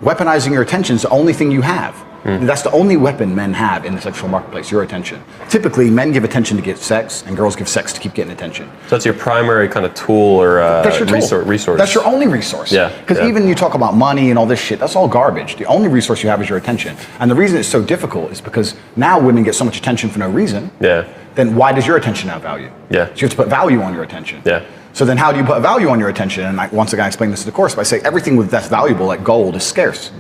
weaponizing your attention is the only thing you have. That's the only weapon men have in the sexual marketplace, your attention. Typically, men give attention to get sex, and girls give sex to keep getting attention. So that's your primary kind of tool or That's your tool. resource. That's your only resource. Yeah. Because even you talk about money and all this shit, that's all garbage. The only resource you have is your attention. And the reason it's so difficult is because now women get so much attention for no reason. Yeah. Then why does your attention have value? Yeah. So you have to put value on your attention. Yeah. So then how do you put value on your attention? And once again, I explain this in the course by saying everything that's valuable, like gold, is scarce.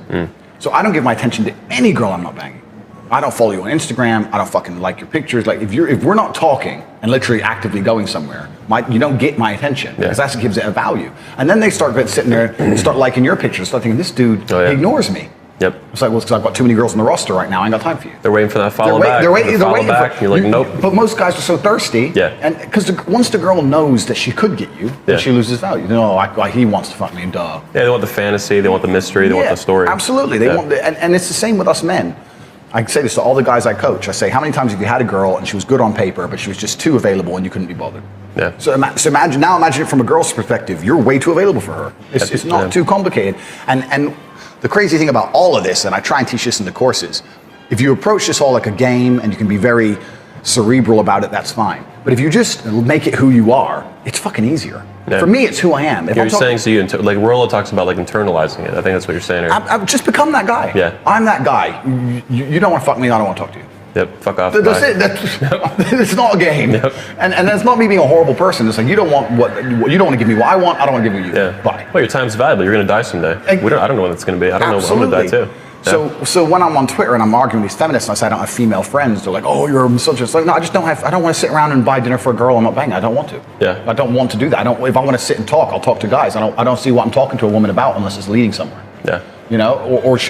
So I don't give my attention to any girl I'm not banging. I don't follow you on Instagram. I don't fucking like your pictures. Like if we're not talking and literally actively going somewhere, you don't get my attention because that's what gives it a value. And then they start sitting there and start liking your pictures. Start thinking, this dude ignores me. Yep. It's like, well, it's because I've got too many girls on the roster right now. I ain't got time for you. They're waiting for that follow back. They're waiting back. You're like, nope. But most guys are so thirsty. Yeah. And because once the girl knows that she could get you, then she loses value. No, he wants to fuck me, duh. Yeah, they want the fantasy, they want the mystery, they want the story. Absolutely. They want and it's the same with us men. I say this to all the guys I coach. I say, how many times have you had a girl and she was good on paper, but she was just too available and you couldn't be bothered? Yeah. So imagine it from a girl's perspective. You're way too available for her. It's not too complicated. And the crazy thing about all of this, and I try and teach this in the courses, if you approach this all like a game and you can be very cerebral about it, that's fine. But if you just make it who you are, it's fucking easier. Yeah. For me, it's who I am. You're saying, so like Rollo talks about like internalizing it. I think that's what you're saying here. I've just become that guy. Yeah. I'm that guy. You don't want to fuck me, I don't want to talk to you. Yep, fuck off. That's it. It's not a game. Yep. And that's not me being a horrible person. It's like you don't want to give me what I want, I don't want to give you. Yeah. Bye. Well, your time's valuable. You're gonna die someday. I don't know when it's gonna be. I don't know. I'm gonna die too. Yeah. So when I'm on Twitter and I'm arguing with these feminists and I say I don't have female friends, they're like, oh, you're a misogynist. Like, no, I don't want to sit around and buy dinner for a girl I'm not banging. I don't want to. Yeah. I don't want to do that. If I want to sit and talk, I'll talk to guys. I don't see what I'm talking to a woman about unless it's leading somewhere. Yeah. You know,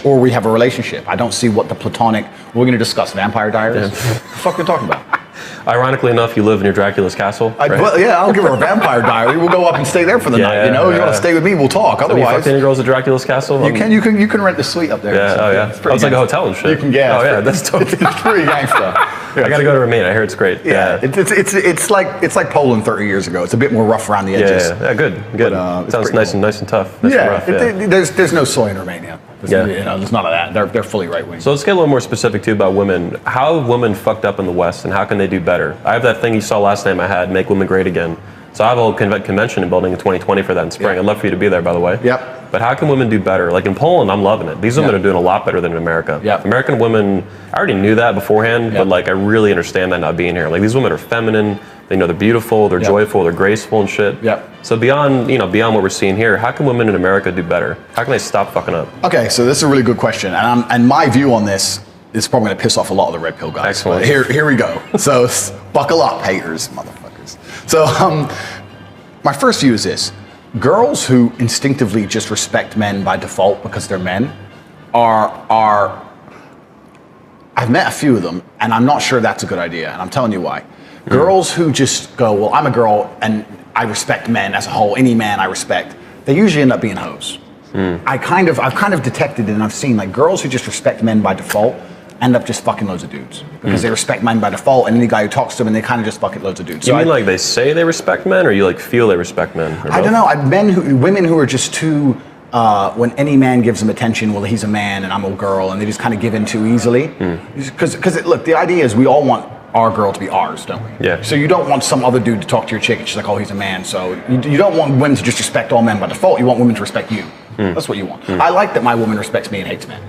or we have a relationship. I don't see what the platonic. We're going to discuss Vampire Diaries. What the fuck are we talking about? Ironically enough, you live near Dracula's castle. Right? Well, yeah, I'll give her a vampire diary. We'll go up and stay there for the night. You know, you want to stay with me, we'll talk. So otherwise, you fucked any girls at Dracula's castle? You can rent the suite up there. Yeah, It's like a hotel and shit. You can get. Oh yeah, that's totally. It's pretty gangsta. I gotta go to Remain. I hear it's great. Yeah, it's like Poland 30 years ago. It's a bit more rough around the edges. Yeah, good. But, sounds nice cool. and tough. There's no soy in Romania. There's none of that. They're fully right wing. So let's get a little more specific too about women. How have women fucked up in the West, and how can they do better? I have that thing you saw last time I had, Make Women Great Again. So I have a whole convention in building in 2020 for that in spring. I'd love for you to be there, by the way. Yep. But how can women do better? Like in Poland, I'm loving it. These women are doing a lot better than in America. Yep. American women, I already knew that beforehand, but like I really understand that not being here. Like these women are feminine. They know they're beautiful, they're joyful, they're graceful and shit. Yep. So beyond what we're seeing here, how can women in America do better? How can they stop fucking up? Okay, so this is a really good question, and my view on this is probably going to piss off a lot of the red pill guys. Excellent. Here we go. So buckle up, haters, motherfuckers. So my first view is this: girls who instinctively just respect men by default because they're men are. I've met a few of them, and I'm not sure that's a good idea, and I'm telling you why. Girls who just go, well, I'm a girl and I respect men as a whole, any man I respect, they usually end up being hoes. I've kind of detected it and I've seen like girls who just respect men by default end up just fucking loads of dudes because they respect men by default, and any guy who talks to them, and they kind of just fucking loads of dudes. You mean like they say they respect men, or you like feel they respect men? I don't know. Women who are just too. When any man gives them attention, well, he's a man and I'm a girl, and they just kind of give in too easily. Because look, the idea is we all want our girl to be ours, don't we? Yeah. So you don't want some other dude to talk to your chick and she's like, oh, he's a man. So you don't want women to just respect all men by default. You want women to respect you. That's what you want. I like that my woman respects me and hates men.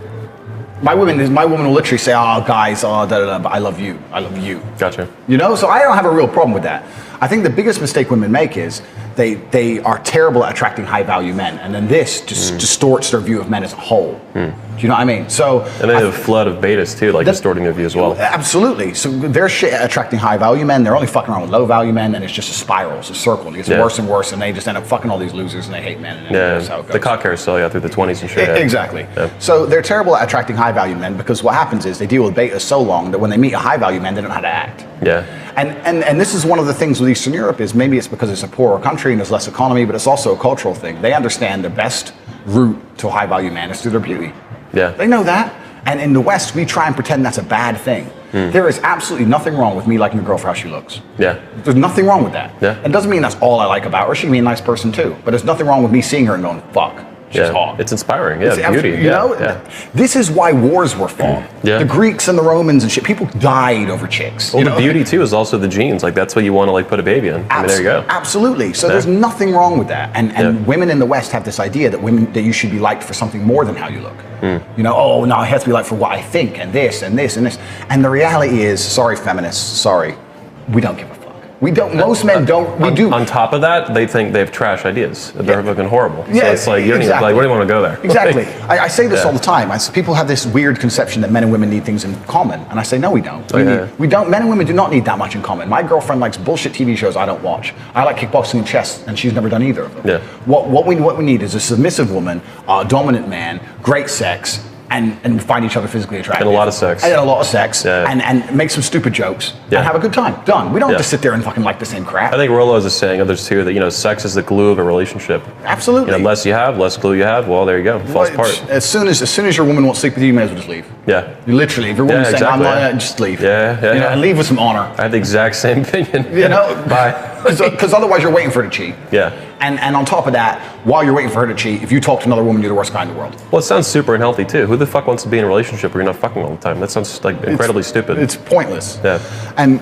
My woman will literally say, oh, guys, but I love you. I love you. Gotcha. You know, so I don't have a real problem with that. I think the biggest mistake women make is they are terrible at attracting high value men, and then this just distorts their view of men as a whole. Do you know what I mean? So and they have a flood of betas too, like distorting their view as well. Absolutely. So they're shit at attracting high value men. They're only fucking around with low value men, and it's just a spiral. It's a circle. It gets worse and worse, and they just end up fucking all these losers, and they hate men. And that's how it goes. The cock carousel through the 20s and shit. Exactly. So they're terrible at attracting high value men because what happens is they deal with betas so long that when they meet a high value man, they don't know how to act. Yeah. And this is one of the things with Eastern Europe is maybe it's because it's a poorer country and there's less economy, but it's also a cultural thing. They understand the best route to a high value man is through their beauty. Yeah. They know that. And in the West, we try and pretend that's a bad thing. There is absolutely nothing wrong with me liking a girl for how she looks. Yeah. There's nothing wrong with that. Yeah. It doesn't mean that's all I like about her. She can be a nice person too. But there's nothing wrong with me seeing her and going, fuck. She's hot. It's inspiring. Yeah, It's beauty. you know, this is why wars were fought. Yeah. The Greeks and the Romans and shit. People died over chicks. Well, you the know? beauty too is also the genes. Like that's what you want to like put a baby in. I mean, there you go. Absolutely. So there's nothing wrong with that. And women in the West have this idea that you should be liked for something more than how you look. You know, oh no, I have to be liked for what I think and this and this and this. And the reality is, sorry feminists, sorry, we don't give a fuck. We don't. Most men don't. We do. On top of that, they think they have trash ideas. They're fucking horrible. Yeah, so it's like you don't even like. Where do you want to go there? Exactly. I say this all the time. People have this weird conception that men and women need things in common, and I say no, we don't. We don't. Men and women do not need that much in common. My girlfriend likes bullshit TV shows I don't watch. I like kickboxing and chess, and she's never done either of them. Yeah. What we need is a submissive woman, a dominant man, great sex. And find each other physically attractive. And a lot of sex. And a lot of sex. Yeah. And make some stupid jokes. Yeah. And have a good time. Done. We don't have to sit there and fucking like the same crap. I think Rollo is saying others too that sex is the glue of a relationship. Absolutely. Less you have, less glue you have. Well, there you go. Falls apart. As soon as your woman won't sleep with you, you may as well just leave. Yeah. You literally, if your woman's saying I'm not, just leave. Yeah. And leave with some honor. I have the exact same opinion. Bye. Because otherwise you're waiting for her to cheat. Yeah. And on top of that, while you're waiting for her to cheat, if you talk to another woman, you're the worst guy in the world. Well, it sounds super unhealthy too. Who the fuck wants to be in a relationship where you're not fucking all the time? That sounds like incredibly stupid. It's pointless. Yeah. And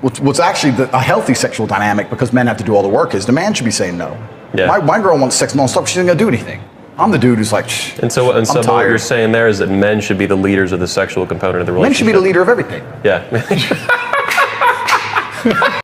what's actually a healthy sexual dynamic, because men have to do all the work, is the man should be saying no. Yeah. My girl wants sex nonstop. She isn't gonna do anything. I'm the dude who's like, shh. And so what you're saying there is that men should be the leaders of the sexual component of the relationship. Men should be the leader of everything. Yeah.